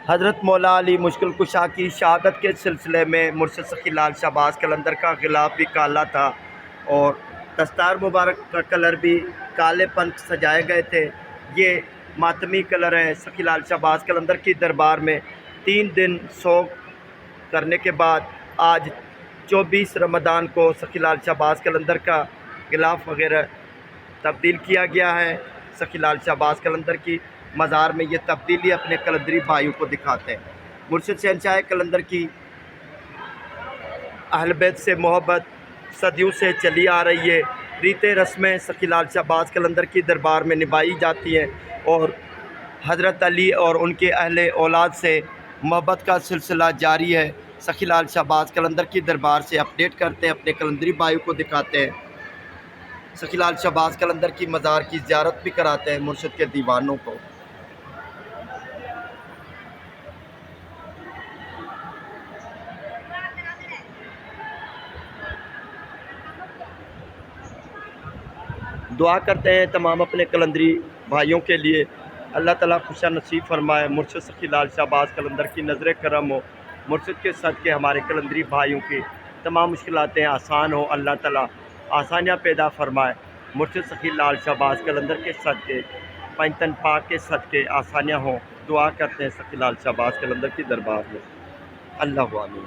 حضرت مولا علی مشکل کشا کی شہادت کے سلسلے میں مرشد سخی لال شہباز قلندر کا غلاف بھی کالا تھا اور دستار مبارک کا کلر بھی کالے پن سجائے گئے تھے۔ یہ ماتمی کلر ہے۔ سخی لال شہباز قلندر کی دربار میں 3 دن سوگ کرنے کے بعد آج 24 رمضان کو سخی لال شہباز قلندر کا غلاف وغیرہ تبدیل کیا گیا ہے۔ سخی لال شہباز قلندر کی مزار میں یہ تبدیلی اپنے قلندری بھائیوں کو دکھاتے ہیں۔ مرشد شہنشاہ قلندر کی اہل بیت سے محبت صدیوں سے چلی آ رہی ہے۔ ریتیں رسمیں سخی لال شہباز قلندر کی دربار میں نبھائی جاتی ہیں اور حضرت علی اور ان کے اہل اولاد سے محبت کا سلسلہ جاری ہے۔ سخی لال شہباز قلندر کی دربار سے اپڈیٹ کرتے ہیں، اپنے قلندری بھائیوں کو دکھاتے ہیں۔ سخی لال شہباز قلندر کی مزار کی زیارت بھی کراتے ہیں مرشد کے دیوانوں کو۔ دعا کرتے ہیں تمام اپنے قلندری بھائیوں کے لیے، اللہ تعالیٰ خوشا نصیب فرمائے، مرشد سخی لال شہباز قلندر کی نظر کرم ہو، مرشد کے صدقے ہمارے قلندری بھائیوں کی تمام مشکلاتیں آسان ہو، اللہ تعالیٰ آسانیاں پیدا فرمائے، مرشد سخی لال شہباز قلندر کے صدقے، پنجتن پاک کے صدقے آسانیاں ہوں۔ دعا کرتے ہیں سخی لال شہباز قلندر کی دربار میں۔ اللہ آمین۔